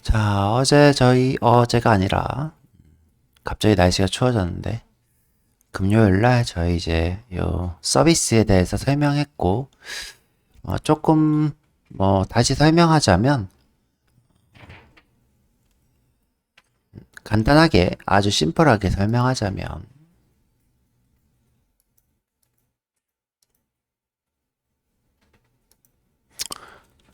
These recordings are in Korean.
자, 어제가 아니라, 갑자기 날씨가 추워졌는데, 금요일 날 저희 이제 요 서비스에 대해서 설명했고, 조금, 다시 설명하자면, 간단하게, 아주 심플하게 설명하자면,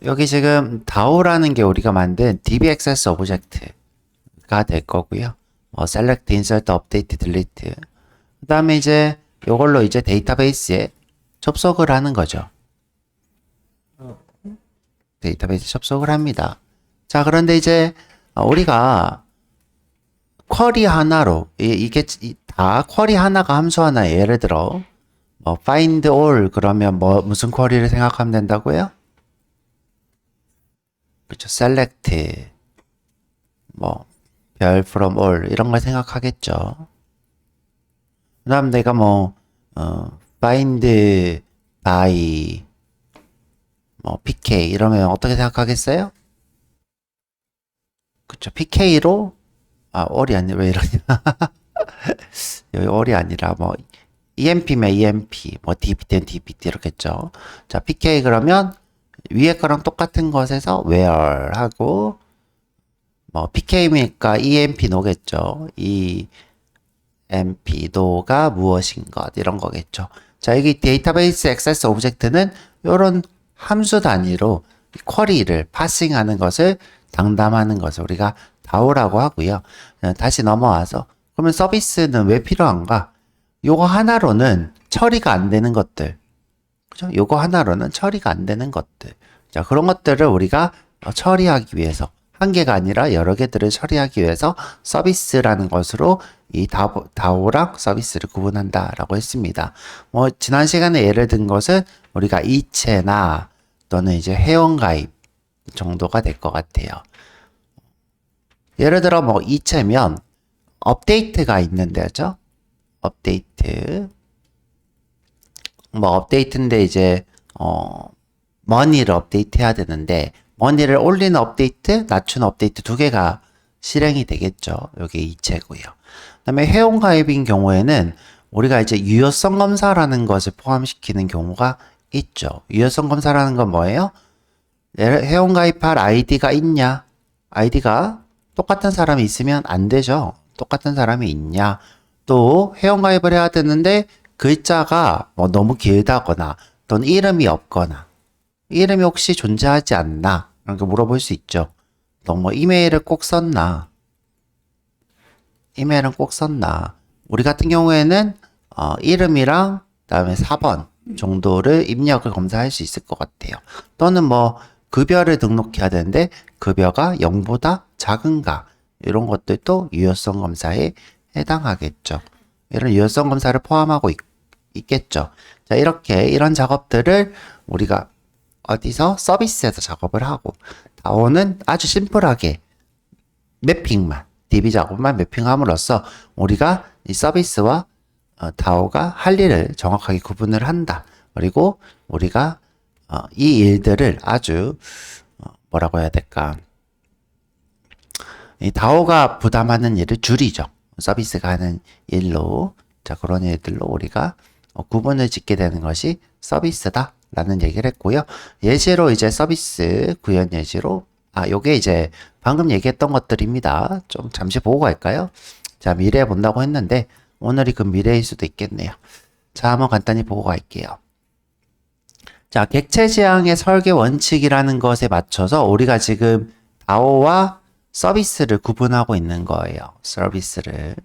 여기 지금 DAO라는 게 우리가 만든 DB 액세스 오브젝트가 될 거고요. select, insert, update, delete. 그 다음에 이제 요걸로 이제 데이터베이스에 접속을 하는 거죠. 데이터베이스 접속을 합니다. 자, 그런데 이제 우리가 쿼리 하나로 이게 다 쿼리 하나가 함수 하나 예를 들어 find all 그러면 무슨 쿼리를 생각하면 된다고요? 그렇죠. select 별 from all 이런 걸 생각하겠죠. 그 다음 내가 find by pk 이러면 어떻게 생각하겠어요? 그쵸. pk로 all이 아니라 왜 이러냐. 여기 all이 아니라 emp면 emp dpt는 dpt 이렇겠죠. 자, pk 그러면 위에 거랑 똑같은 것에서 where 하고 pk니까 emp 노겠죠. emp 노가 무엇인 것 이런 거겠죠. 자, 여기 데이터베이스 액세스 오브젝트는 이런 함수 단위로 쿼리를 파싱하는 것을 당담하는 것을 우리가 DAO라고 하고요. 다시 넘어와서 그러면 서비스는 왜 필요한가? 요거 하나로는 처리가 안 되는 것들, 그죠? 요거 하나로는 처리가 안 되는 것들. 자, 그런 것들을 우리가 처리하기 위해서 한 개가 아니라 여러 개들을 처리하기 위해서 서비스라는 것으로 이 DAO랑 서비스를 구분한다라고 했습니다. 지난 시간에 예를 든 것은 우리가 이체나 또는 이제 회원가입 정도가 될 것 같아요. 예를 들어 이체면 업데이트가 있는데죠. 업데이트. 업데이트인데 이제 머니를 업데이트 해야 되는데 머니를 올리는 업데이트, 낮추는 업데이트 두 개가 실행이 되겠죠. 여기 이체고요. 그다음에 회원가입인 경우에는 우리가 이제 유효성 검사라는 것을 포함시키는 경우가 있죠. 유효성 검사라는 건 뭐예요? 회원가입할 아이디가 있냐? 아이디가 똑같은 사람이 있으면 안 되죠. 똑같은 사람이 있냐? 또 회원가입을 해야 되는데 글자가 너무 길다거나 또는 이름이 없거나 이름이 혹시 존재하지 않나? 이렇게 물어볼 수 있죠. 너 이메일을 꼭 썼나? 이메일은 꼭 썼나? 우리 같은 경우에는 이름이랑 그다음에 4번 정도를 입력을 검사할 수 있을 것 같아요. 또는 급여를 등록해야 되는데 급여가 0보다 작은가? 이런 것들도 유효성 검사에 해당하겠죠. 이런 유효성 검사를 포함하고 있겠죠. 자, 이런 작업들을 우리가 어디서 서비스에서 작업을 하고 DAO는 아주 심플하게 매핑만 DB 작업만 매핑함으로써 우리가 이 서비스와 DAO가 할 일을 정확하게 구분을 한다. 그리고 우리가 이 일들을 아주 뭐라고 해야 될까? 이 DAO가 부담하는 일을 줄이죠. 서비스가 하는 일로 자 그런 일들로 우리가 구분을 짓게 되는 것이 서비스다 라는 얘기를 했고요. 예시로 이제 서비스 구현 예시로 요게 이제 방금 얘기했던 것들입니다. 좀 잠시 보고 갈까요? 자, 미래에 본다고 했는데 오늘이 그 미래일 수도 있겠네요. 자, 한번 간단히 보고 갈게요. 자, 객체 지향의 설계 원칙이라는 것에 맞춰서 우리가 지금 DAO와 서비스를 구분하고 있는 거예요. 서비스를.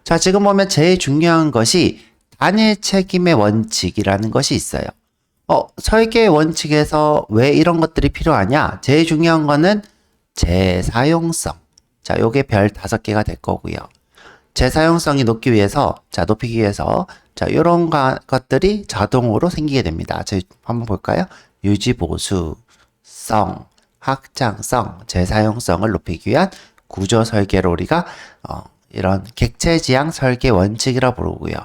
자, 지금 보면 제일 중요한 것이 단일 책임의 원칙이라는 것이 있어요. 설계 원칙에서 왜 이런 것들이 필요하냐? 제일 중요한 거는 재사용성. 자, 요게 별 5개가 될 거고요. 재사용성이 높이기 위해서, 자, 요런 것들이 자동으로 생기게 됩니다. 저희 한번 볼까요? 유지 보수성, 확장성, 재사용성을 높이기 위한 구조 설계를 우리가 이런 객체 지향 설계 원칙이라 부르고요.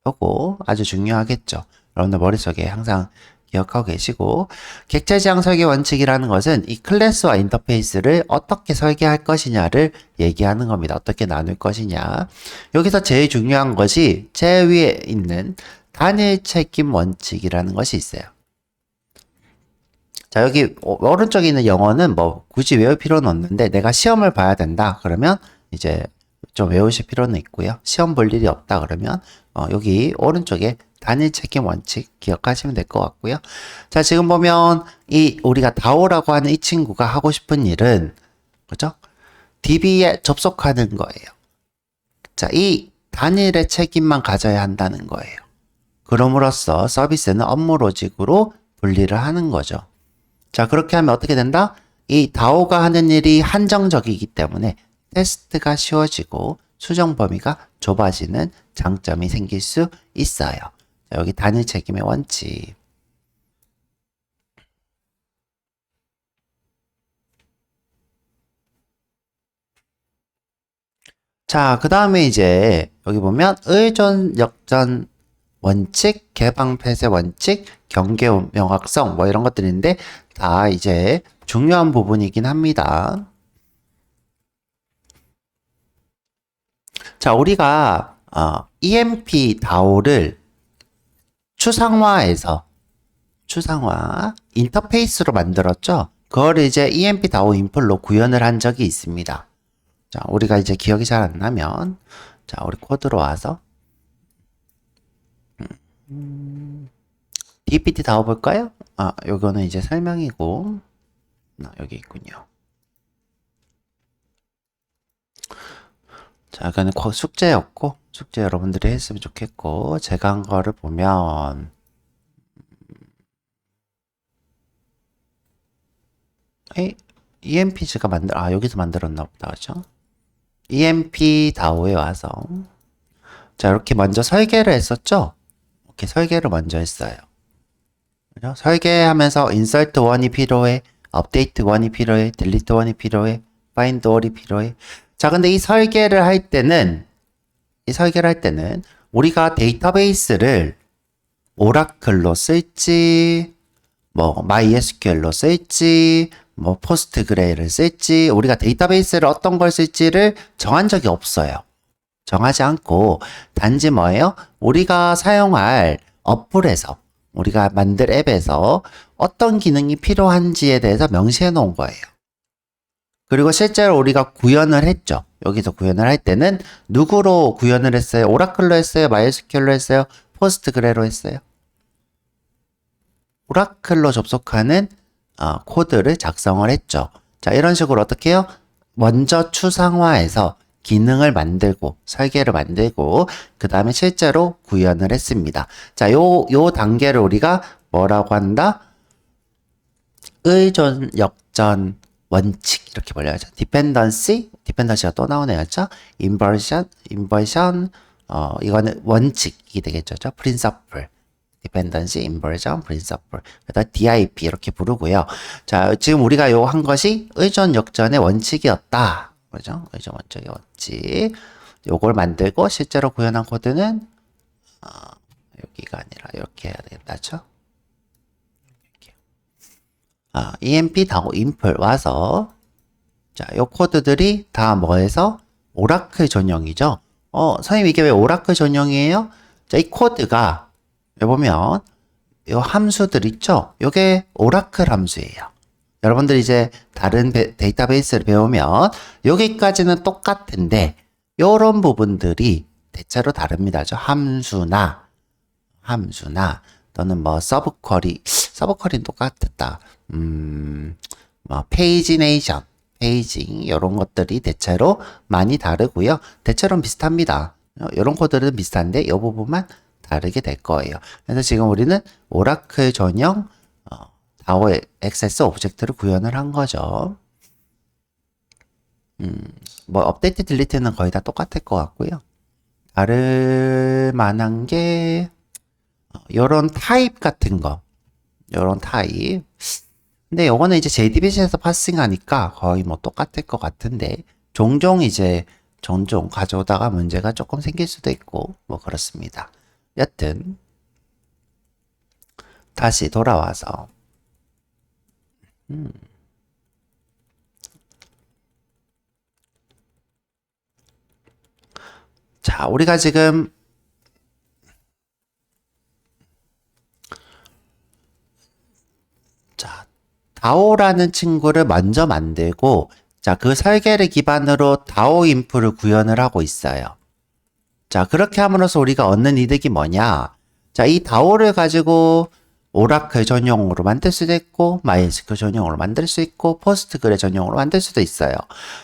요거 아주 중요하겠죠. 여러분들 머릿속에 항상 기억하고 계시고, 객체 지향 설계 원칙이라는 것은 이 클래스와 인터페이스를 어떻게 설계할 것이냐를 얘기하는 겁니다. 어떻게 나눌 것이냐. 여기서 제일 중요한 것이 제일 위에 있는 단일 책임 원칙이라는 것이 있어요. 자, 여기 오른쪽에 있는 영어는 뭐 굳이 외울 필요는 없는데 내가 시험을 봐야 된다. 그러면 이제 좀 외우실 필요는 있고요. 시험 볼 일이 없다 그러면 여기 오른쪽에 단일 책임 원칙 기억하시면 될 것 같고요. 자, 지금 보면 이 우리가 다오라고 하는 이 친구가 하고 싶은 일은 그죠? DB에 접속하는 거예요. 자, 이 단일의 책임만 가져야 한다는 거예요. 그럼으로써 서비스는 업무 로직으로 분리를 하는 거죠. 자, 그렇게 하면 어떻게 된다? 이 다오가 하는 일이 한정적이기 때문에 테스트가 쉬워지고 수정 범위가 좁아지는 장점이 생길 수 있어요. 자, 여기 단일 책임의 원칙. 자, 그 다음에 이제 여기 보면 의존, 역전 원칙, 개방 폐쇄 원칙, 경계 명확성 뭐 이런 것들인데 다 이제 중요한 부분이긴 합니다. 자, 우리가 EMP 다오를 추상화 인터페이스로 만들었죠. 그걸 이제 EMP 다오 인플로 구현을 한 적이 있습니다. 자, 우리가 이제 기억이 잘 안 나면 자, 우리 코드로 와서 DPT 다오 볼까요? 요거는 이제 설명이고 여기 있군요. 자, 이거는 숙제였고 숙제 여러분들이 했으면 좋겠고 제가 한 거를 보면 EMPG가 여기서 만들었나 보다. 그죠? EMP 다오에 와서 자, 이렇게 먼저 설계를 했었죠? 이렇게 설계를 먼저 했어요. 그죠? 설계하면서 인서트 1이 필요해, 업데이트 1이 필요해, 딜리트 1이 필요해, 파인드 1이 필요해. 자, 근데 이 설계를 할 때는 우리가 데이터베이스를 오라클로 쓸지, 뭐 MySQL로 쓸지, 뭐 포스트그레이를 쓸지, 우리가 데이터베이스를 어떤 걸 쓸지를 정한 적이 없어요. 정하지 않고 단지 뭐예요? 우리가 사용할 어플에서 우리가 만들 앱에서 어떤 기능이 필요한지에 대해서 명시해 놓은 거예요. 그리고 실제로 우리가 구현을 했죠. 여기서 구현을 할 때는 누구로 구현을 했어요? 오라클로 했어요? MySQL로 했어요? 포스트그레로 했어요? 오라클로 접속하는 코드를 작성을 했죠. 자, 이런 식으로 어떻게 해요? 먼저 추상화해서 기능을 만들고 설계를 만들고 그 다음에 실제로 구현을 했습니다. 자, 요 단계를 우리가 뭐라고 한다? 의존, 역전, 원칙 이렇게 불려야죠. 디펜던시가 또 나오네요. 그렇죠? 인버전, 이거는 원칙이 되겠죠. principle, dependency, inversion, principle. 그다음 DIP 이렇게 부르고요. 자, 지금 우리가 요 한 것이 의존 역전의 원칙이었다. 그죠? 의존 원칙의 원칙. 요걸 만들고 실제로 구현한 코드는 여기가 아니라 이렇게 해야 되겠다죠? EMP 다오 인플 와서 자, 요 코드들이 다 뭐해서 오라클 전용이죠. 선생님 이게 왜 오라클 전용이에요? 자, 이 코드가 여기 보면 요 함수들 있죠? 요게 오라클 함수예요. 여러분들 이제 다른 데이터베이스를 배우면 여기까지는 똑같은데 요런 부분들이 대체로 다릅니다. 함수나 또는 뭐 서브쿼리는 똑같았다. 뭐 페이징 이런 것들이 대체로 많이 다르고요. 대체로는 비슷합니다. 이런 코드는 비슷한데 이 부분만 다르게 될 거예요. 그래서 지금 우리는 오라클 전용 다오 액세스 오브젝트를 구현을 한 거죠. 뭐 업데이트 딜리트는 거의 다 똑같을 것 같고요. 다를 만한 게 요런 타입 같은 거, 요런 타입. 근데 요거는 이제 JDBC에서 파싱하니까 거의 뭐 똑같을 것 같은데 종종 가져오다가 문제가 조금 생길 수도 있고 뭐 그렇습니다. 여튼 다시 돌아와서 자, 우리가 지금 자, 다오라는 친구를 먼저 만들고 자, 그 설계를 기반으로 다오 인프를 구현을 하고 있어요. 자, 그렇게 함으로써 우리가 얻는 이득이 뭐냐? 자, 이 다오를 가지고 오라클 전용으로 만들 수도 있고 마이스큐 전용으로 만들 수 있고 포스트그레 전용으로 만들 수도 있어요.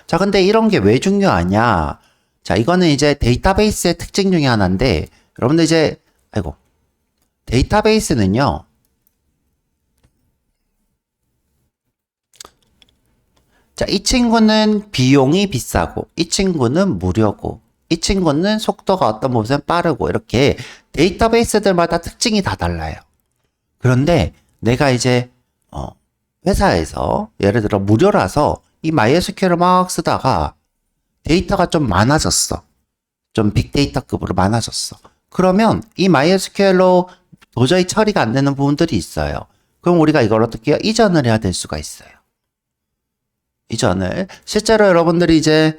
자, 근데 이런 게 왜 중요하냐? 자, 이거는 이제 데이터베이스의 특징 중에 하나인데 여러분들 이제 아이고 데이터베이스는요. 자, 이 친구는 비용이 비싸고 이 친구는 무료고 이 친구는 속도가 어떤 부분은 빠르고 이렇게 데이터베이스들마다 특징이 다 달라요. 그런데 내가 이제 회사에서 예를 들어 무료라서 이 MySQL을 막 쓰다가 데이터가 좀 많아졌어. 좀 빅데이터급으로 많아졌어. 그러면 이 MySQL로 도저히 처리가 안 되는 부분들이 있어요. 그럼 우리가 이걸 어떻게 해요? 이전을 해야 될 수가 있어요. 이전을. 실제로 여러분들이 이제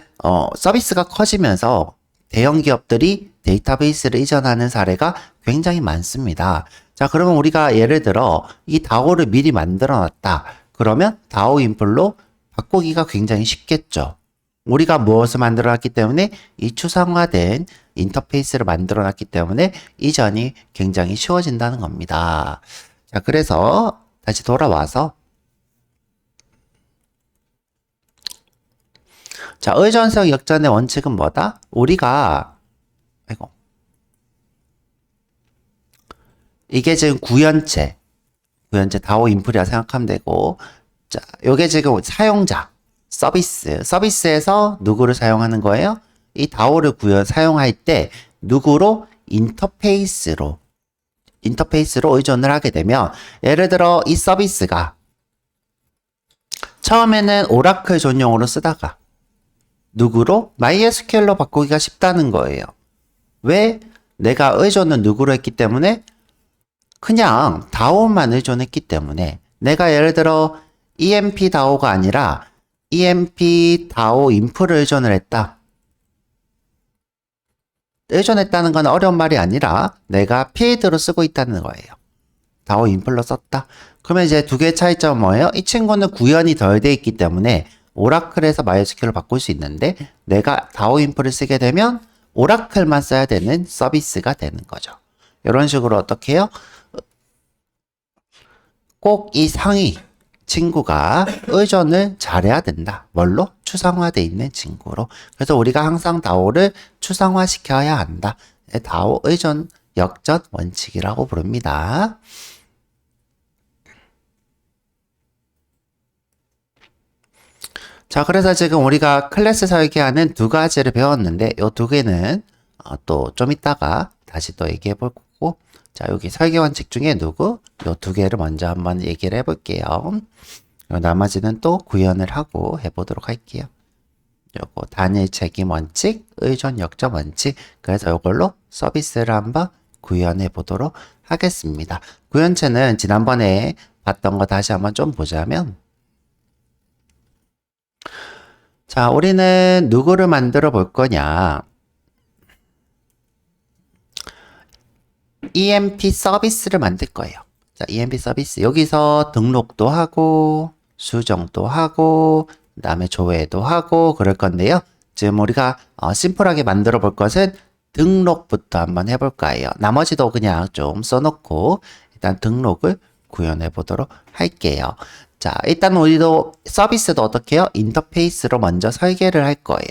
서비스가 커지면서 대형 기업들이 데이터베이스를 이전하는 사례가 굉장히 많습니다. 자, 그러면 우리가 예를 들어 이 다오를 미리 만들어 놨다. 그러면 다오 인플로 바꾸기가 굉장히 쉽겠죠. 우리가 무엇을 만들어 놨기 때문에 이 추상화된 인터페이스를 만들어 놨기 때문에 이전이 굉장히 쉬워진다는 겁니다. 자, 그래서 다시 돌아와서 자, 의존성 역전의 원칙은 뭐다? 우리가 아이고 이게 지금 구현체 다오 인프리라 생각하면 되고 자, 요게 지금 사용자 서비스에서 누구를 사용하는 거예요? 이 다오를 사용할 때 누구로? 인터페이스로 의존을 하게 되면 예를 들어 이 서비스가 처음에는 오라클 전용으로 쓰다가 누구로? MySQL로 바꾸기가 쉽다는 거예요. 왜? 내가 의존은 누구로 했기 때문에 그냥 다오만 의존했기 때문에 내가 예를 들어 EMP 다오가 아니라 EMP 다오 인프를 의존을 했다. 의존했다는 건 어려운 말이 아니라 내가 필드로 쓰고 있다는 거예요. 다오 인플로 썼다. 그러면 이제 두 개의 차이점은 뭐예요? 이 친구는 구현이 덜 돼 있기 때문에 오라클에서 MySQL을 바꿀 수 있는데 내가 다오 인프를 쓰게 되면 오라클만 써야 되는 서비스가 되는 거죠. 이런 식으로 어떻게 해요? 꼭 이 상위 친구가 의존을 잘해야 된다. 뭘로? 추상화되어 있는 친구로. 그래서 우리가 항상 다오를 추상화 시켜야 한다. 다오 의존 역전 원칙이라고 부릅니다. 자, 그래서 지금 우리가 클래스 설계하는 두 가지를 배웠는데 이 두 개는 또 좀 이따가 다시 또 얘기해 볼 거고 자, 여기 설계 원칙 중에 누구? 이 두 개를 먼저 한번 얘기를 해 볼게요. 나머지는 또 구현을 하고 해보도록 할게요. 요거 단일 책임 원칙, 의존 역전 원칙. 그래서 이걸로 서비스를 한번 구현해 보도록 하겠습니다. 구현체는 지난번에 봤던 거 다시 한번 좀 보자면 자, 우리는 누구를 만들어 볼 거냐? EMP 서비스를 만들 거예요. 자, EMP 서비스. 여기서 등록도 하고, 수정도 하고, 그 다음에 조회도 하고, 그럴 건데요. 지금 우리가 심플하게 만들어 볼 것은 등록부터 한번 해볼 거예요. 나머지도 그냥 좀 써놓고, 일단 등록을 구현해 보도록 할게요. 자, 일단 우리도 서비스도 어떻게 해요? 인터페이스로 먼저 설계를 할 거예요.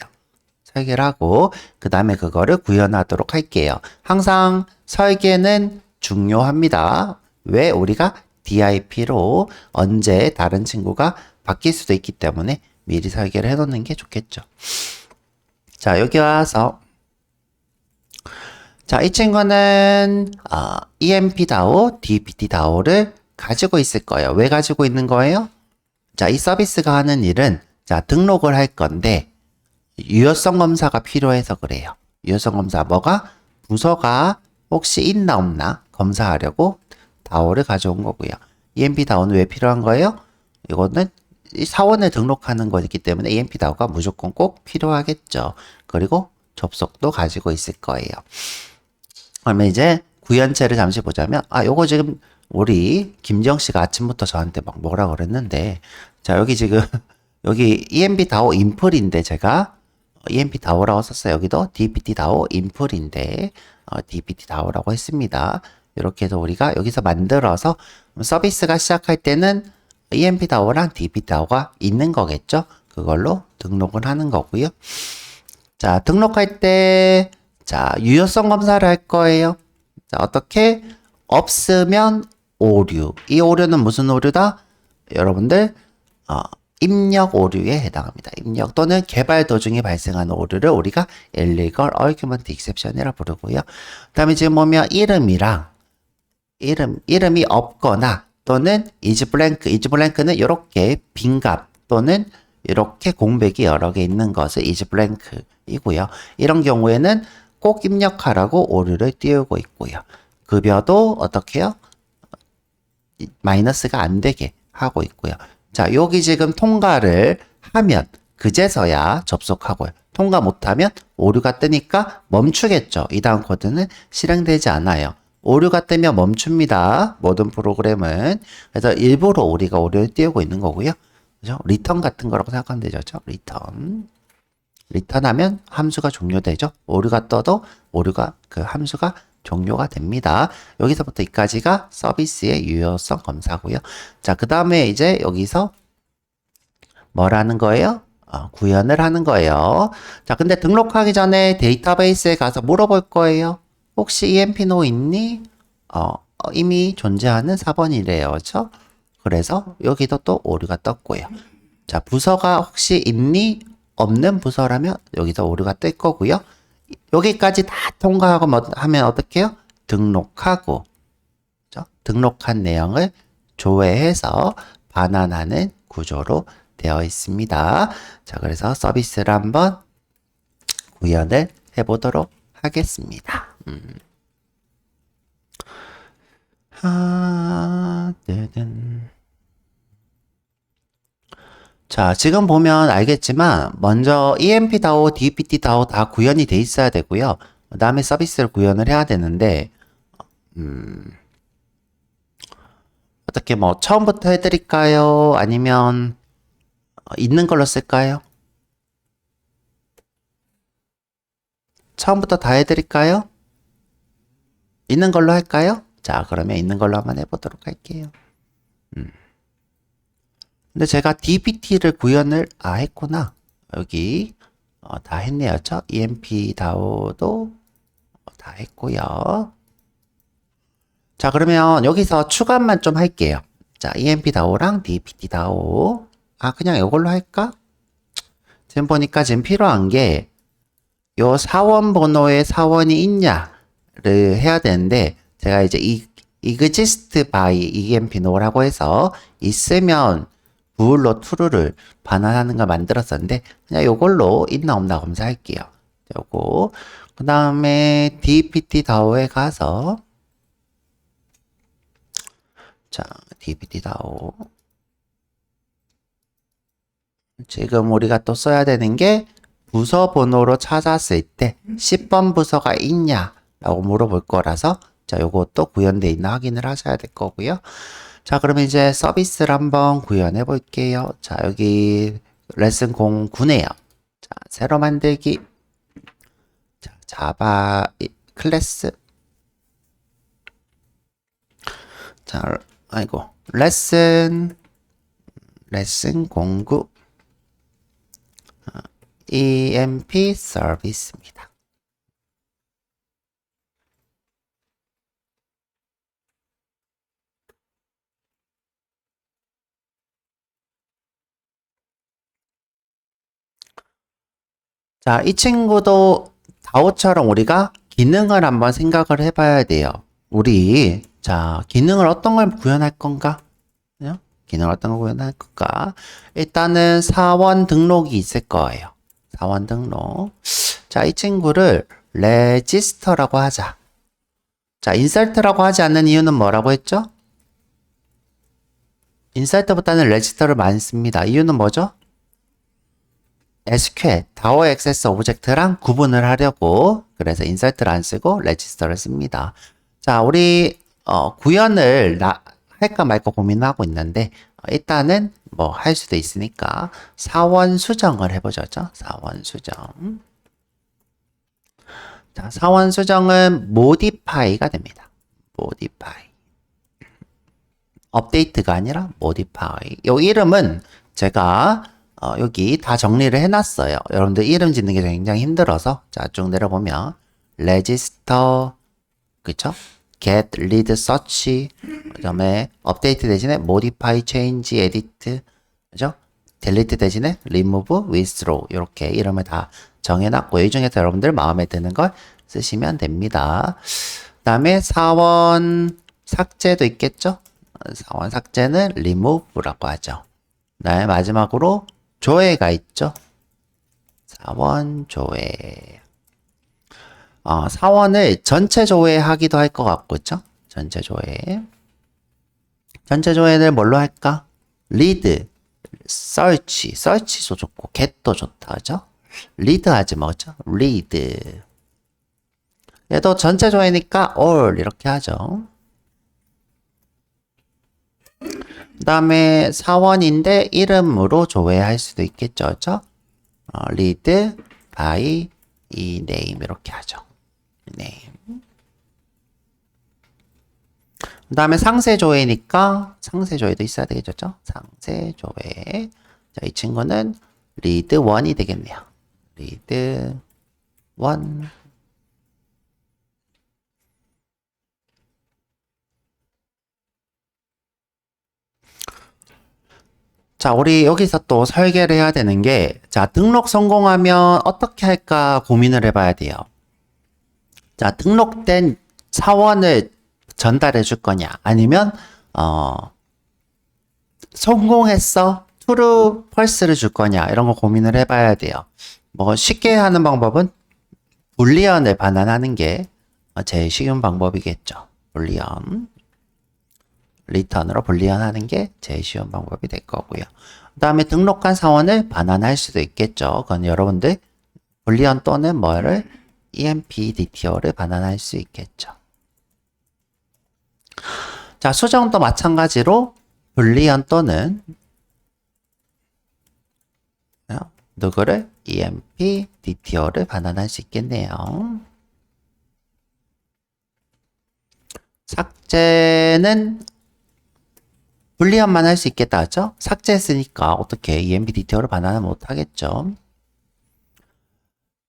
설계를 하고 그 다음에 그거를 구현하도록 할게요. 항상 설계는 중요합니다. 왜? 우리가 DIP로 언제 다른 친구가 바뀔 수도 있기 때문에 미리 설계를 해놓는 게 좋겠죠. 자, 여기 와서 자, 이 친구는 EMP DAO, DPT DAO를 가지고 있을 거예요. 왜 가지고 있는 거예요? 자, 이 서비스가 하는 일은 자, 등록을 할 건데 유효성 검사가 필요해서 그래요. 유효성 검사 뭐가? 부서가 혹시 있나 없나 검사하려고 DAO를 가져온 거고요. EMP DAO는 왜 필요한 거예요? 이거는 이 사원에 등록하는 거기 때문에 EMP DAO가 무조건 꼭 필요하겠죠. 그리고 접속도 가지고 있을 거예요. 그러면 이제 구현체를 잠시 보자면, 요거 지금 우리 김지영 씨가 아침부터 저한테 막 뭐라 그랬는데, 자, 여기 지금, 여기 EMP DAO 인플인데 제가 EMP DAO라고 썼어요. 여기도 DPT DAO 인플인데, DPT DAO라고 했습니다. 이렇게 해서 우리가 여기서 만들어서 서비스가 시작할 때는 EMP DAO랑 DPT DAO가 있는 거겠죠? 그걸로 등록을 하는 거고요. 자, 등록할 때, 자, 유효성 검사를 할 거예요. 자, 어떻게? 없으면 오류. 이 오류는 무슨 오류다? 여러분들, 입력 오류에 해당합니다. 입력 또는 개발 도중에 발생하는 오류를 우리가 illegal argument exception이라 부르고요. 그 다음에 지금 보면 이름이 없거나 또는 is blank는 이렇게 빈값 또는 이렇게 공백이 여러 개 있는 것을 is blank이고요. 이런 경우에는 꼭 입력하라고 오류를 띄우고 있고요. 급여도 어떻게 해요? 마이너스가 안 되게 하고 있고요. 자, 여기 지금 통과를 하면 그제서야 접속하고요. 통과 못하면 오류가 뜨니까 멈추겠죠. 이 다음 코드는 실행되지 않아요. 오류가 뜨면 멈춥니다. 모든 프로그램은. 그래서 일부러 우리가 오류를 띄우고 있는 거고요. 그죠? 리턴 같은 거라고 생각하면 되죠. 리턴하면 함수가 종료되죠. 오류가 떠도 그 함수가 종료가 됩니다. 여기서부터 여기까지가 서비스의 유효성 검사고요. 자, 그 다음에 이제 여기서 뭐라는 거예요? 구현을 하는 거예요. 자, 근데 등록하기 전에 데이터베이스에 가서 물어볼 거예요. 혹시 EMPNO 있니? 이미 존재하는 4번이래요. 그렇죠? 그래서 여기도 또 오류가 떴고요. 자, 부서가 혹시 있니? 없는 부서라면 여기서 오류가 뜰 거고요. 여기까지 다 통과하고 하면 어떻게 해요? 등록하고, 그렇죠? 등록한 내용을 조회해서 반환하는 구조로 되어 있습니다. 자, 그래서 서비스를 한번 구현을 해보도록 하겠습니다. 자, 지금 보면 알겠지만 먼저 EMP DAO, DPT DAO 다 구현이 돼 있어야 되고요. 그 다음에 서비스를 구현을 해야 되는데 어떻게 뭐 처음부터 해드릴까요? 아니면 있는 걸로 쓸까요? 처음부터 다 해드릴까요? 있는 걸로 할까요? 자, 그러면 있는 걸로 한번 해보도록 할게요. 근데 제가 DPT를 구현을 했구나. 여기 다 했네요. 그렇죠? EMP DAO도 다 했고요. 자, 그러면 여기서 추가만 좀 할게요. 자, EMP DAO랑 DPT DAO. 그냥 이걸로 할까? 지금 보니까 지금 필요한 게 요 사원 번호에 사원이 있냐를 해야 되는데 제가 이제 exist by EMPNO라고 해서 있으면 bool로 true를 반환하는 걸 만들었었는데 그냥 요걸로 있나 없나 검사할게요. 요거 그 다음에 DPT DAO에 가서 자, DPT DAO 지금 우리가 또 써야 되는 게 부서 번호로 찾았을 때 10번 부서가 있냐라고 물어볼 거라서 자, 요것도 구현되어 있나 확인을 하셔야 될 거고요. 자, 그러면 이제 서비스를 한번 구현해 볼게요. 자, 여기 레슨 09네요. 자, 새로 만들기. 자, 자바 클래스. 자, 레슨 09 EMP 서비스입니다. 자, 이 친구도 다오처럼 우리가 기능을 한번 생각을 해봐야 돼요. 우리 자, 기능을 어떤 걸 구현할 건가? 기능을 어떤 걸 구현할 건가? 일단은 사원 등록이 있을 거예요. 사원 등록. 자, 이 친구를 레지스터라고 하자. 자, 인설트라고 하지 않는 이유는 뭐라고 했죠? 인설트보다는 레지스터를 많이 씁니다. 이유는 뭐죠? SQL, 다오 액세스 오브젝트랑 구분을 하려고 그래서 인설트를 안 쓰고 레지스터를 씁니다. 자, 우리 구현을 할까 말까 고민하고 있는데 일단은 뭐 할 수도 있으니까 사원 수정을 해보죠. 사원 수정. 자, 사원 수정은 modify가 됩니다. modify. 업데이트가 아니라 modify. 요 이름은 제가 여기 다 정리를 해놨어요. 여러분들 이름 짓는 게 굉장히 힘들어서 자, 쭉 내려보면 register, 그쵸? get, read, search, 그 다음에 update 대신에 modify, change, edit, 그죠? delete 대신에 remove, withdraw 이렇게 이름을 다 정해놨고 이 중에서 여러분들 마음에 드는 걸 쓰시면 됩니다. 그 다음에 사원 삭제도 있겠죠? 사원 삭제는 remove라고 하죠. 그 다음에 마지막으로 조회가 있죠. 사원 조회. 사원을 전체 조회하기도 할 것 같고, 그쵸? 전체 조회. 전체 조회를 뭘로 할까? read, search, search도 좋고, get도 좋다, 그죠? read 하지 뭐죠? read. 얘도 전체 조회니까 all 이렇게 하죠. 그 다음에 사원인데 이름으로 조회할 수도 있겠죠, 그죠? read by 이 name 이렇게 하죠. name. 그 다음에 상세 조회니까 상세 조회도 있어야 되겠죠? 상세 조회. 자, 이 친구는 read 1이 되겠네요. read 1. 자, 우리 여기서 또 설계를 해야 되는 게, 자, 등록 성공하면 어떻게 할까 고민을 해봐야 돼요. 자, 등록된 사원을 전달해 줄 거냐, 아니면, 성공했어, true, false를 줄 거냐, 이런 거 고민을 해봐야 돼요. 뭐, 쉽게 하는 방법은 불리언을 반환하는 게 제일 쉬운 방법이겠죠. 불리언. 리턴으로 불리언 하는 게 제일 쉬운 방법이 될 거고요. 그 다음에 등록한 사원을 반환할 수도 있겠죠. 그건 여러분들 불리언 또는 뭐를 EMP DTO를 반환할 수 있겠죠. 자, 수정도 마찬가지로 불리언 또는 누구를 EMP DTO를 반환할 수 있겠네요. 삭제는 불리언만 할 수 있겠다, 그죠? 삭제했으니까 어떻게 EMP DTO를 반환을 못 하겠죠.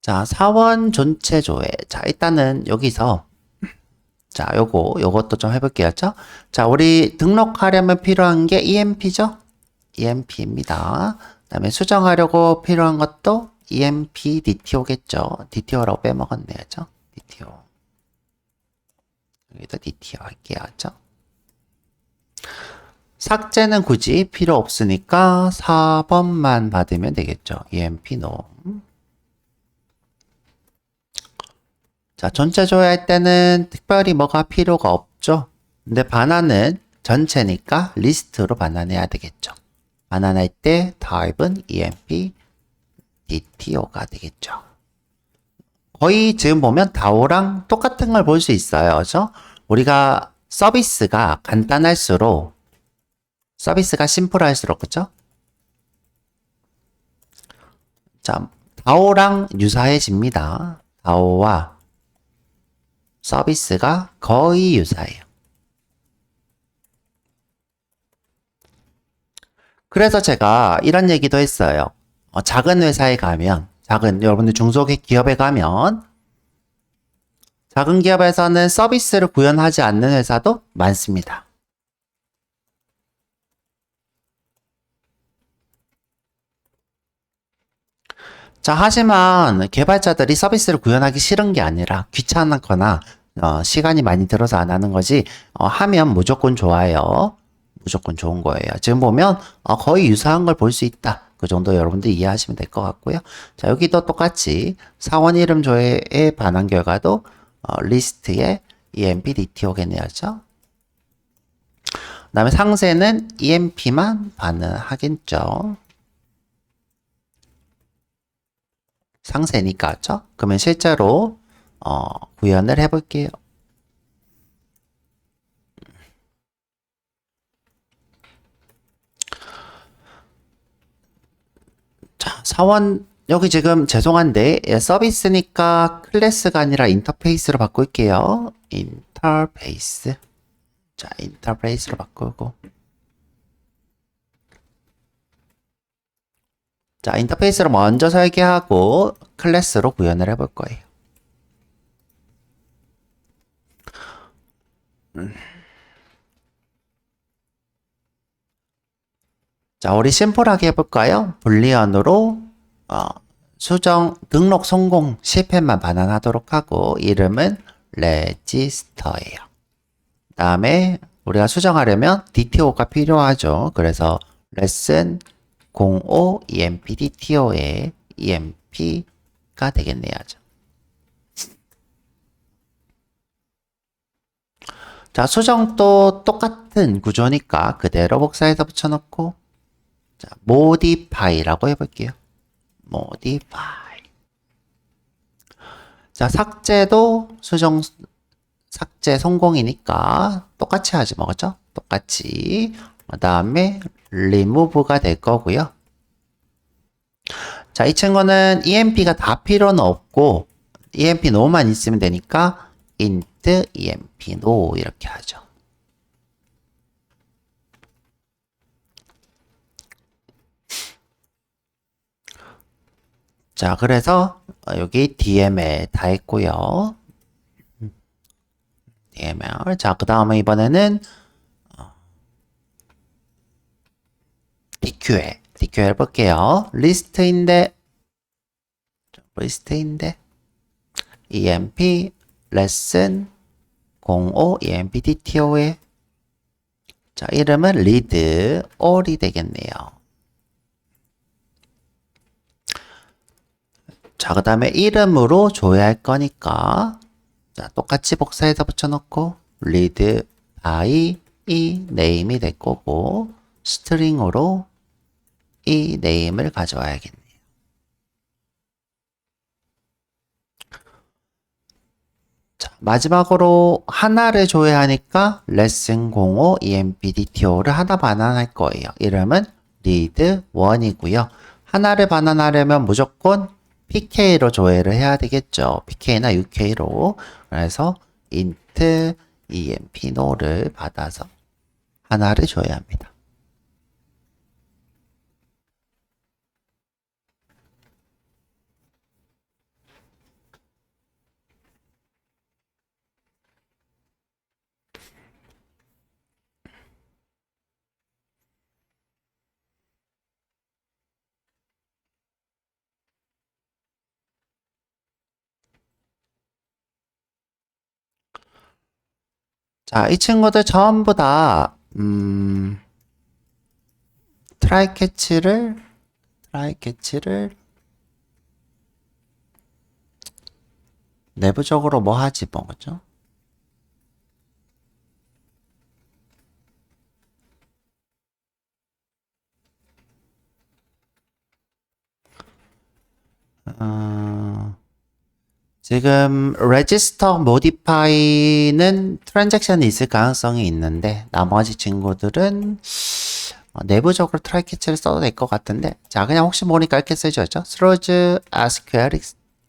자, 사원 전체 조회. 자, 일단은 여기서 자, 요것도 좀 해볼게요, 그죠? 자, 우리 등록하려면 필요한 게 EMP죠? EMP입니다. 그 다음에 수정하려고 필요한 것도 EMP DTO겠죠? DTO라고 빼먹었네요, 그죠? DTO. 여기도 DTO 할게요, 그죠? 삭제는 굳이 필요 없으니까 4번만 받으면 되겠죠. EMP NO. 자, 전체 조회할 때는 특별히 뭐가 필요가 없죠. 근데 반환은 전체니까 리스트로 반환해야 되겠죠. 반환할 때 타입은 EMP DTO가 되겠죠. 거의 지금 보면 다오랑 똑같은 걸 볼 수 있어요. 그죠? 우리가 서비스가 간단할수록 서비스가 심플할수록, 그쵸? 자, 다오랑 유사해집니다. 다오와 서비스가 거의 유사해요. 그래서 제가 이런 얘기도 했어요. 작은 회사에 가면, 여러분들 중소기업에 가면, 작은 기업에서는 서비스를 구현하지 않는 회사도 많습니다. 자, 하지만 개발자들이 서비스를 구현하기 싫은 게 아니라 귀찮거나 시간이 많이 들어서 안 하는 거지 하면 무조건 좋아요. 무조건 좋은 거예요. 지금 보면 거의 유사한 걸 볼 수 있다. 그 정도 여러분들 이해하시면 될 것 같고요. 자, 여기도 똑같이 사원 이름 조회의 반환 결과도 리스트에 EMP DTO겠네요. 다음에 상세는 EMP만 반응하겠죠. 상세니까, 그렇죠? 그러면 실제로 구현을 해볼게요. 자, 사원 여기 지금 죄송한데 서비스니까 클래스가 아니라 인터페이스로 바꿀게요. 인터페이스. 자, 인터페이스로 바꾸고. 자, 인터페이스로 먼저 설계하고 클래스로 구현을 해볼 거예요. 자, 우리 심플하게 해볼까요? 불리언으로 수정 등록 성공 실패만 반환하도록 하고 이름은 레지스터예요. 다음에 우리가 수정하려면 DTO가 필요하죠. 그래서 레슨 05 EMP DTO의 EMP가 되겠네요. 자, 수정도 똑같은 구조니까 그대로 복사해서 붙여놓고 자, modify라고 해볼게요. modify. 자, 삭제도 수정 삭제 성공이니까 똑같이 하지 뭐죠? 똑같이. 그 다음에 remove가 될 거고요. 자, 이 친구는 EMP가 다 필요는 없고 EMP no만 있으면 되니까 int EMP no 이렇게 하죠. 자, 그래서 여기 DML 다 했고요. DML. 자, 그 다음에 이번에는 DQL 볼게요. 리스트인데 EMP 레슨 05 EMP DTO에 자, 이름은 read all이 되겠네요. 자, 그 다음에 이름으로 줘야 할 거니까 자, 똑같이 복사해서 붙여놓고 read by 이 name이 될 거고 스트링으로 이 name을 가져와야겠네요. 자, 마지막으로 하나를 줘야 하니까 lesson 05 empdto를 하나 반환할 거예요. 이름은 read 1이고요. 하나를 반환하려면 무조건 pk로 조회를 해야 되겠죠. pk나 uk로. 그래서 int emp no를 받아서 하나를 줘야 합니다. 자, 이 친구들 전부 다 트라이 캐치를 내부적으로 뭐 하지 뭐 그죠? 지금 register modify는 트랜잭션이 있을 가능성이 있는데 나머지 친구들은 내부적으로 트라이 캐치를 써도 될 것 같은데 자 그냥 혹시 모르니까 이렇게 쓰죠. throws SQL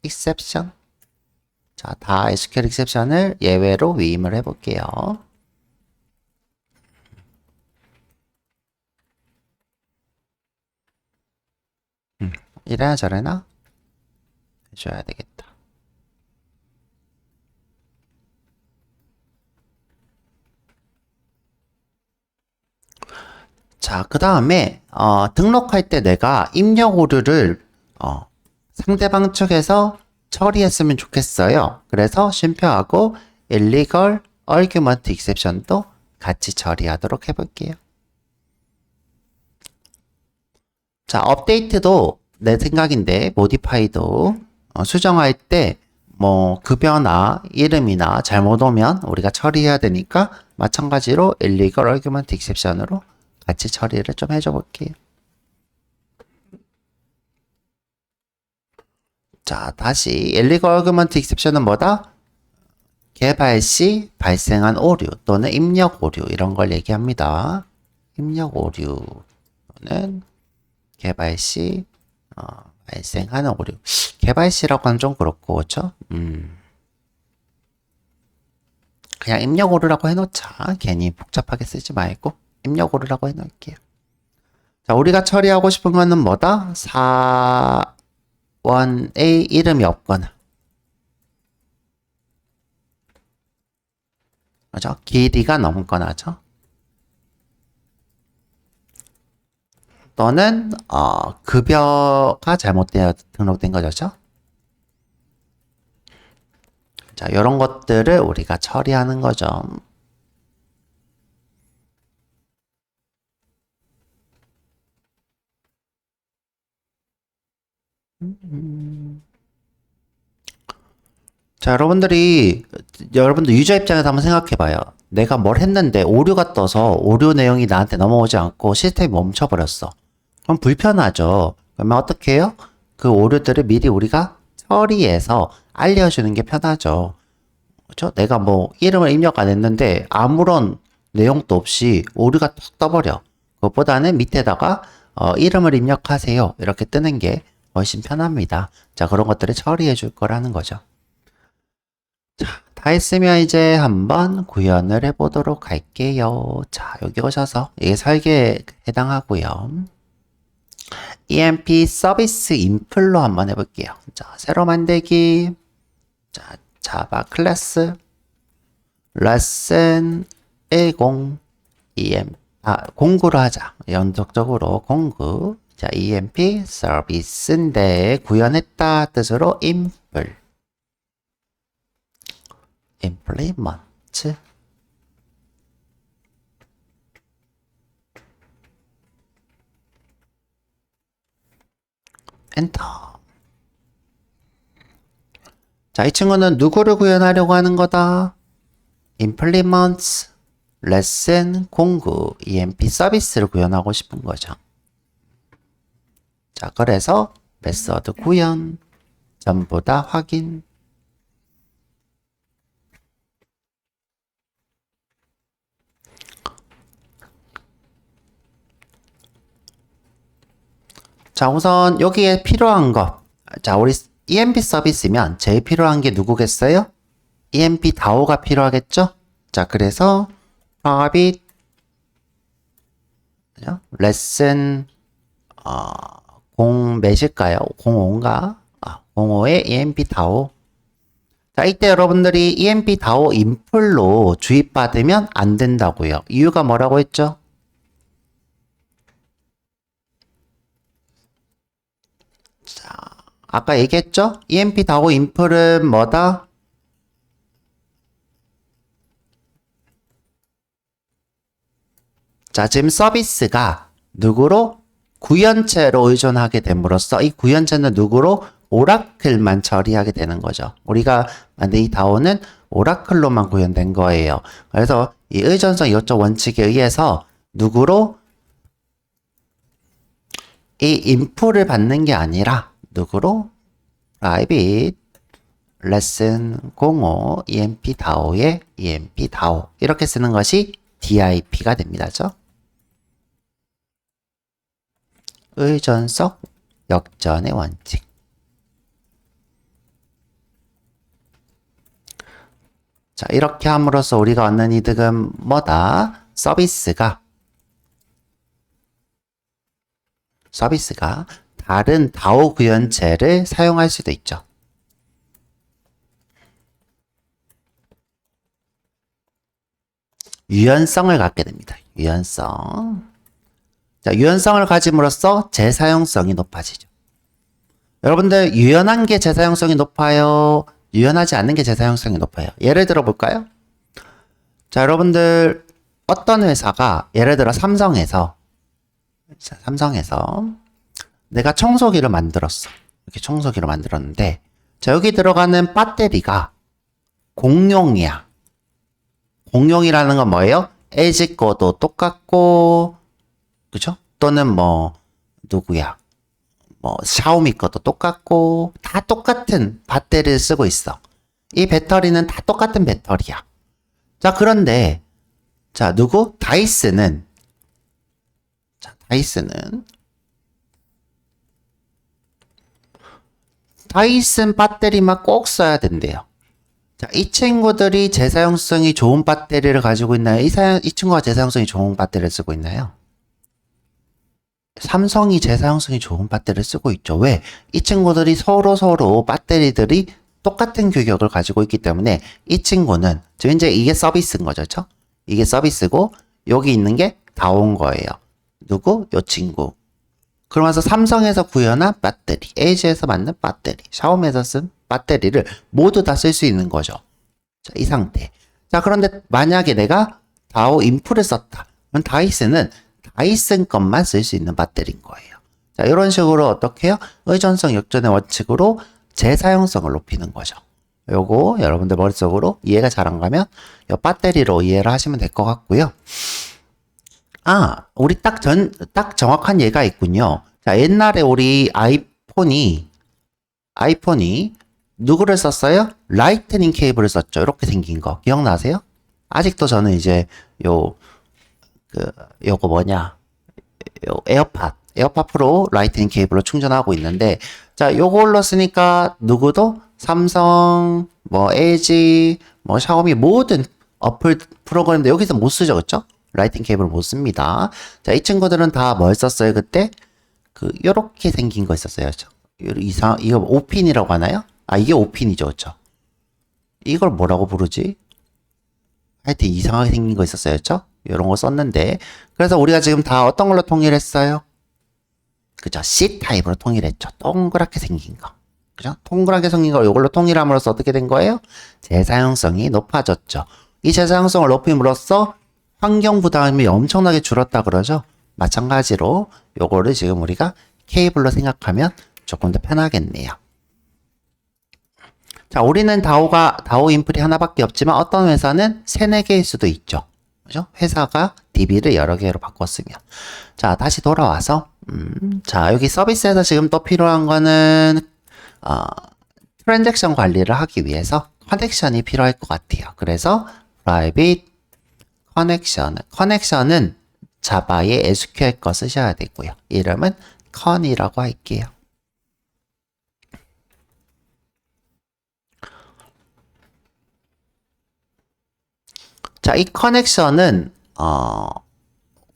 exception 자 다 SQL exception을 예외로 위임을 해볼게요. 이래나 저래나 해줘야 되겠다. 자, 그 다음에 등록할 때 내가 입력 오류를 상대방 측에서 처리했으면 좋겠어요. 그래서 쉼표하고 illegal argument exception도 같이 처리하도록 해볼게요. 자, 업데이트도 내 생각인데 modify도 수정할 때 뭐 급여나 이름이나 잘못 오면 우리가 처리해야 되니까 마찬가지로 illegal argument exception으로 같이 처리를 좀 해줘 볼게요. 자, 다시 illegal argument exception은 뭐다? 개발 시 발생한 오류 또는 입력 오류 이런 걸 얘기합니다. 입력 오류는 개발 시 발생하는 오류. 개발 시라고 하면 좀 그렇고, 그렇죠? 그냥 입력 오류라고 해놓자. 괜히 복잡하게 쓰지 말고 입력 오류라고 해놓을게요. 자, 우리가 처리하고 싶은 거는 뭐다? 사원의 이름이 없거나, 그죠? 길이가 넘거나죠. 또는 급여가 잘못되어 등록된 거죠. 자, 이런 것들을 우리가 처리하는 거죠. 자, 여러분들 유저 입장에서 한번 생각해봐요. 내가 뭘 했는데 오류가 떠서 오류 내용이 나한테 넘어오지 않고 시스템이 멈춰버렸어. 그럼 불편하죠. 그러면 어떻게 해요? 그 오류들을 미리 우리가 처리해서 알려주는 게 편하죠. 그렇죠? 내가 뭐 이름을 입력 안 했는데 아무런 내용도 없이 오류가 툭 떠버려. 그것보다는 밑에다가 이름을 입력하세요. 이렇게 뜨는 게 훨씬 편합니다. 자, 그런 것들을 처리해 줄 거라는 거죠. 자, 다 했으면 이제 한번 구현을 해보도록 할게요. 자, 여기 오셔서 이게 설계에 해당하고요. EMP 서비스 인플로 한번 해볼게요. 자, 새로 만들기. 자, 자바 클래스 레슨 10 공구로 하자. 연속적으로 공구. 자, EMP 서비스인데 구현했다 뜻으로 implement 엔터. 자, 이 친구는 누구를 구현하려고 하는 거다? implements lesson 공구 EMP 서비스를 구현하고 싶은 거죠. 자, 그래서 메서드 구현 전부 다 확인. 자, 우선 여기에 필요한 거. 자, 우리 EMP 서비스면 제일 필요한 게 누구겠어요? EMP DAO가 필요하겠죠? 자, 그래서 private 레슨 몇일까요? 05인가? 05의 EMP DAO. 자, 이때 여러분들이 EMP DAO 인플로 주입받으면 안 된다고요. 이유가 뭐라고 했죠? 자, 아까 얘기했죠? EMP DAO 인플은 뭐다? 자, 지금 서비스가 누구로? 구현체로 의존하게 됨으로써 이 구현체는 누구로? 오라클만 처리하게 되는 거죠. 우리가 만든 이 다오는 오라클로만 구현된 거예요. 그래서 이 의존성 요청 원칙에 의해서 누구로? 이 인풋을 받는 게 아니라 누구로? private lesson 05 EMP DAO의 EMP DAO 이렇게 쓰는 것이 DIP가 됩니다죠. 의존성 역전의 원칙. 자, 이렇게 함으로써 우리가 얻는 이득은 뭐다? 서비스가 다른 DAO 구현체를 사용할 수도 있죠. 유연성을 갖게 됩니다. 유연성. 자, 유연성을 가짐으로써 재사용성이 높아지죠. 여러분들 유연한 게 재사용성이 높아요? 유연하지 않는 게 재사용성이 높아요? 예를 들어 볼까요? 자, 여러분들 어떤 회사가 예를 들어 삼성에서 내가 청소기를 만들었어. 이렇게 청소기를 만들었는데 자, 여기 들어가는 배터리가 공용이야. 공용이라는 건 뭐예요? LG 거도 똑같고, 그죠? 또는 뭐, 누구야? 뭐, 샤오미 것도 똑같고, 다 똑같은 배터리를 쓰고 있어. 이 배터리는 다 똑같은 배터리야. 자, 그런데, 자, 누구? 다이슨은, 다이슨 배터리만 꼭 써야 된대요. 자, 이 친구들이 재사용성이 좋은 배터리를 가지고 있나요? 이 친구가 재사용성이 좋은 배터리를 쓰고 있나요? 삼성이 재사용성이 좋은 배터리를 쓰고 있죠. 왜? 이 친구들이 서로 배터리들이 똑같은 규격을 가지고 있기 때문에 이 친구는 지금 이제 이게 서비스인 거죠. 그렇죠? 이게 서비스고 여기 있는 게 다온 거예요. 누구? 요 친구. 그러면서 삼성에서 구현한 배터리, LG에서 만든 배터리, 샤오미에서 쓴 배터리를 모두 다 쓸 수 있는 거죠. 자, 이 상태. 자, 그런데 만약에 내가 다오 인프를 썼다. 그럼 다이슨은 다이슨 것만 쓸 수 있는 배터리인 거예요. 자, 이런 식으로 어떻게 해요? 의존성 역전의 원칙으로 재사용성을 높이는 거죠. 요거 여러분들 머릿속으로 이해가 잘 안 가면 요 배터리로 이해를 하시면 될 것 같고요. 아, 우리 딱 정확한 예가 있군요. 자, 옛날에 우리 아이폰이 누구를 썼어요? 라이트닝 케이블을 썼죠. 이렇게 생긴 거. 기억나세요? 아직도 저는 이제 요거 뭐냐. 에어팟 프로 라이트닝 케이블로 충전하고 있는데, 자, 요걸로 쓰니까 누구도 삼성, 뭐 LG, 뭐 샤오미 모든 어플 프로그램도 여기서 못 쓰죠. 그쵸? 라이팅 케이블 못 씁니다. 자, 이 친구들은 다 뭘 썼어요? 그때? 요렇게 생긴 거 있었어요. 그쵸? 이거 5핀이라고 하나요? 아, 이게 5핀이죠. 그쵸? 이걸 뭐라고 부르지? 하여튼 이상하게 생긴 거 있었어요. 그쵸? 요런 거 썼는데. 그래서 우리가 지금 다 어떤 걸로 통일했어요? 그죠? C 타입으로 통일했죠. 동그랗게 생긴 거. 그죠? 동그랗게 생긴 걸 이걸로 통일함으로써 어떻게 된 거예요? 재사용성이 높아졌죠. 이 재사용성을 높임으로써 환경 부담이 엄청나게 줄었다 그러죠. 마찬가지로 요거를 지금 우리가 케이블로 생각하면 조금 더 편하겠네요. 자, 우리는 다오 인플이 하나밖에 없지만 어떤 회사는 3, 4개일 수도 있죠. 그죠? 회사가 DB를 여러 개로 바꿨으면. 자, 다시 돌아와서 자, 여기 서비스에서 지금 또 필요한 거는 트랜잭션 관리를 하기 위해서 커넥션이 필요할 것 같아요. 그래서 private 커넥션은 자바의 SQL 거 쓰셔야 되고요. 이름은 con이라고 할게요. 자, 이 커넥션은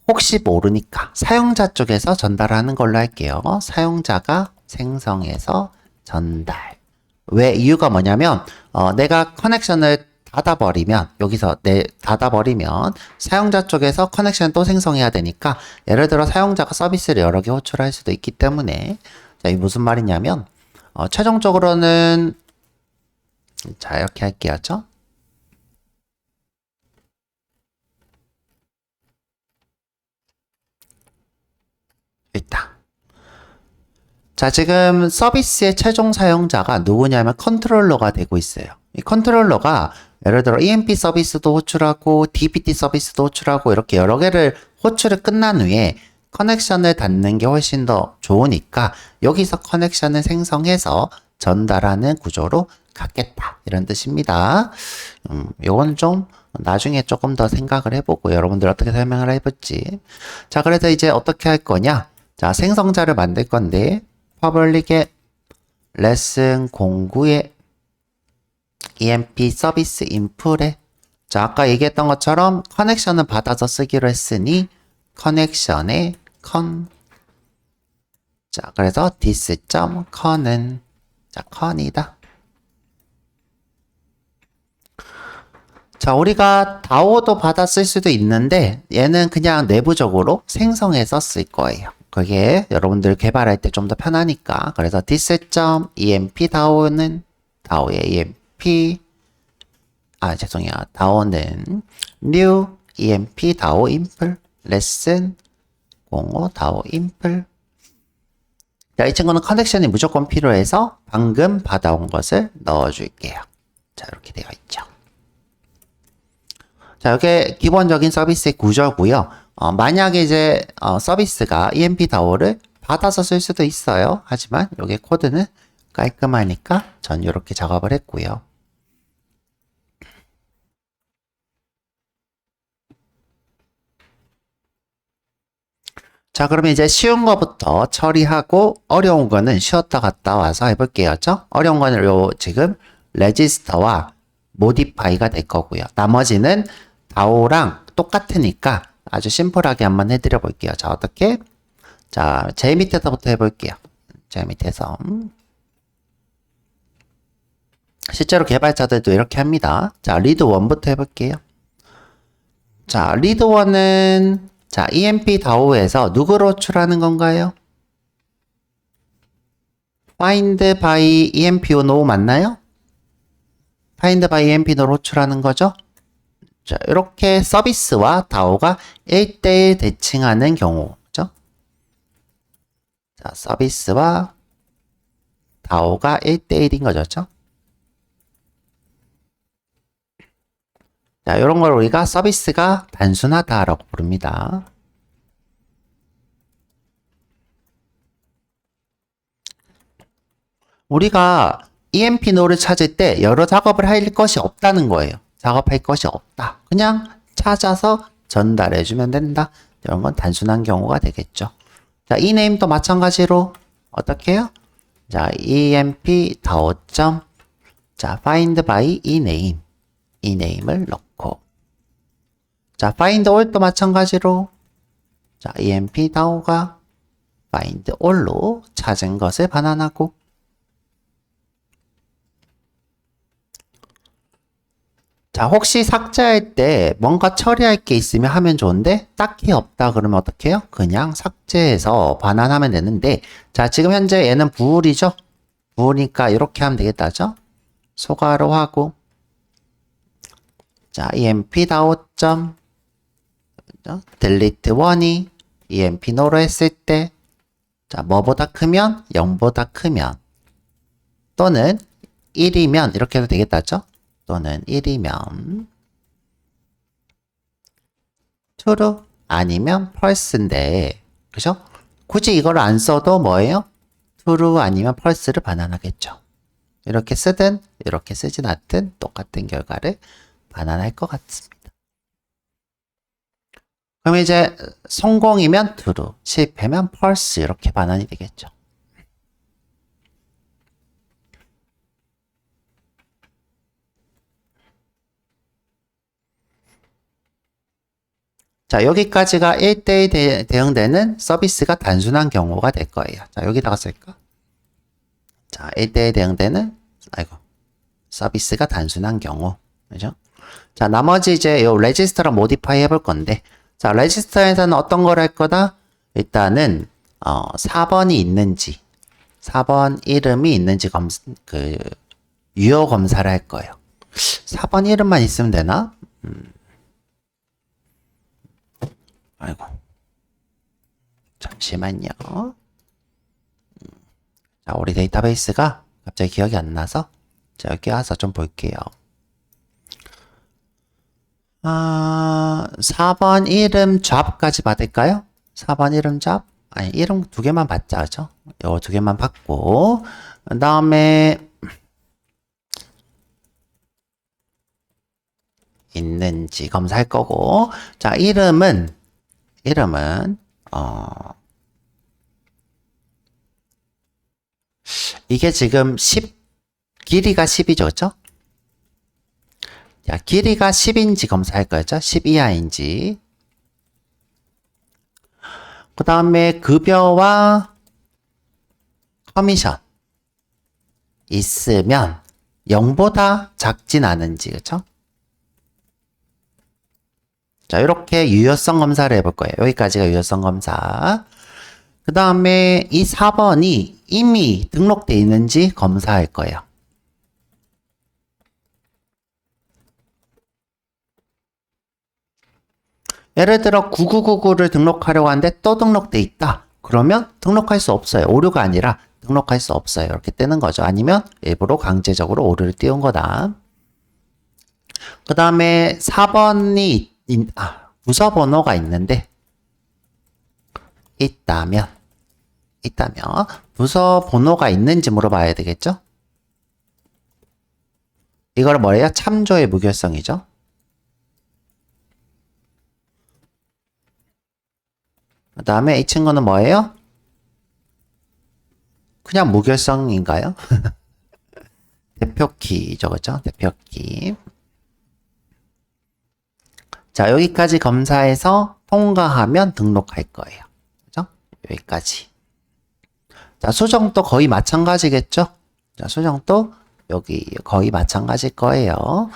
혹시 모르니까 사용자 쪽에서 전달하는 걸로 할게요. 사용자가 생성해서 전달. 왜 이유가 뭐냐면 내가 커넥션을 여기서 닫아버리면 사용자 쪽에서 커넥션 또 생성해야 되니까 예를 들어 사용자가 서비스를 여러 개 호출할 수도 있기 때문에 자, 이 무슨 말이냐면 최종적으로는 자, 이렇게 할게요. 있다. 자, 지금 서비스의 최종 사용자가 누구냐면 컨트롤러가 되고 있어요. 이 컨트롤러가 예를 들어 EMP 서비스도 호출하고 DPT 서비스도 호출하고 이렇게 여러 개를 호출을 끝난 후에 커넥션을 닫는 게 훨씬 더 좋으니까 여기서 커넥션을 생성해서 전달하는 구조로 갖겠다. 이런 뜻입니다. 요건 좀 나중에 조금 더 생각을 해보고 여러분들 어떻게 설명을 해볼지. 자, 그래서 이제 어떻게 할 거냐? 자, 생성자를 만들 건데 퍼블릭의 레슨 09에 EMP 서비스 인풀에 자, 아까 얘기했던 것처럼 커넥션을 받아서 쓰기로 했으니 커넥션의 자, 그래서 this.con은 자, con이다. 자, 우리가 다오도 받아 쓸 수도 있는데 얘는 그냥 내부적으로 생성해서 쓸 거예요. 그게 여러분들 개발할 때 좀 더 편하니까. 그래서 this.emp 다오는 다오의 emp 죄송해요. 다오는 new emp 다오 인플 레슨 05 다오 인플. 자, 이 친구는 커넥션이 무조건 필요해서 방금 받아온 것을 넣어줄게요. 자, 이렇게 되어 있죠. 자, 이게 기본적인 서비스의 구조고요. 만약에 이제 서비스가 EMP 다오를 받아서 쓸 수도 있어요. 하지만 이게 코드는 깔끔하니까 전 이렇게 작업을 했고요. 자, 그러면 이제 쉬운 거부터 처리하고 어려운 거는 쉬었다 갔다 와서 해볼게요. 어려운 거는 요 지금 레지스터와 모디파이가 될 거고요. 나머지는 다오랑 똑같으니까 아주 심플하게 한번 해드려 볼게요. 자, 어떻게? 자, 제일 밑에서부터 해볼게요. 제일 밑에서. 실제로 개발자들도 이렇게 합니다. 자, 리드 1부터 해볼게요. 자, 리드 1은 자, EMP 다오에서 누구를 호출하는 건가요? find by EMP no 맞나요? find by EMP no를 호출하는 거죠? 자, 이렇게 서비스와 다오가 1대1 대칭하는 경우, 그죠? 자, 서비스와 다오가 1대1인 거죠? 자, 이런 걸 우리가 서비스가 단순하다라고 부릅니다. 우리가 EMP 노를 찾을 때 여러 작업을 할 것이 없다는 거예요. 작업할 것이 없다. 그냥 찾아서 전달해주면 된다. 이런 건 단순한 경우가 되겠죠. 자, 이 네임도 마찬가지로 어떻게 해요? 자, EMP 다오 점 자, find by 이 네임. 이 네임을 넣고 자, find all도 마찬가지로 자, EMP 다오가 find all로 찾은 것을 반환하고 자, 혹시 삭제할 때 뭔가 처리할 게 있으면 하면 좋은데 딱히 없다 그러면 어떻게 해요? 그냥 삭제해서 반환하면 되는데 자, 지금 현재 얘는 부울이죠? 부울이니까 이렇게 하면 되겠다죠? 소괄호 하고 자, EMP 다오점 delete 1이 EMP no로 했을 때 자, 뭐보다 크면 0보다 크면 또는 1이면 이렇게 해도 되겠다죠? 또는 1이면 true 아니면 false인데 그죠? 굳이 이걸 안 써도 뭐예요? true 아니면 false를 반환하겠죠. 이렇게 쓰든 이렇게 쓰진 않든 똑같은 결과를 반환할 것 같습니다. 그럼 이제 성공이면 true, 실패면 false 이렇게 반환이 되겠죠. 자, 여기까지가 1대1 대응되는 서비스가 단순한 경우가 될 거예요. 자, 여기다가 쓸까? 자, 1대1 대응되는 서비스가 단순한 경우. 그죠? 자, 나머지 이제 요 레지스터랑 모디파이 해볼 건데 자, 레지스터에서는 어떤 걸 할 거다? 일단은 4번이 있는지 4번 이름이 있는지 유효 검사를 할 거예요. 4번 이름만 있으면 되나? 아이고. 잠시만요. 자, 우리 데이터베이스가 갑자기 기억이 안 나서 자, 여기 와서 좀 볼게요. 4번 이름 잡까지 받을까요? 4번 이름 잡? 아니, 이름 두 개만 받자, 그죠? 요 두 개만 받고, 그 다음에, 있는지 검사할 거고, 자, 이름은, 이게 지금 길이가 10이죠, 그죠? 자, 길이가 10인지 검사할 거였죠? 10 이하인지. 그 다음에 급여와 커미션 있으면 0보다 작진 않은지, 그쵸? 자, 이렇게 유효성 검사를 해볼 거예요. 여기까지가 유효성 검사. 그 다음에 이 4번이 이미 등록되어 있는지 검사할 거예요. 예를 들어 9999를 등록하려고 하는데 또 등록돼 있다. 그러면 등록할 수 없어요. 오류가 아니라 등록할 수 없어요. 이렇게 뜨는 거죠. 아니면 일부러 강제적으로 오류를 띄운 거다. 그 다음에 4번이, 부서 번호가 있는데, 있다면, 부서 번호가 있는지 물어봐야 되겠죠? 이걸 뭐래요? 참조의 무결성이죠. 그 다음에 이 친구는 뭐예요? 그냥 무결성인가요? 대표키죠, 그죠? 대표키. 자, 여기까지 검사해서 통과하면 등록할 거예요. 그죠? 여기까지. 자, 수정도 거의 마찬가지겠죠? 자, 수정도 여기 거의 마찬가지일 거예요.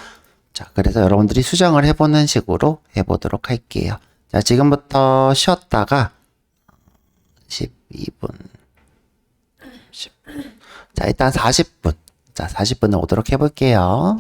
자, 그래서 여러분들이 수정을 해보는 식으로 해보도록 할게요. 자, 지금부터 쉬었다가 12분. 자, 일단 40분. 자, 40분에 오도록 해볼게요.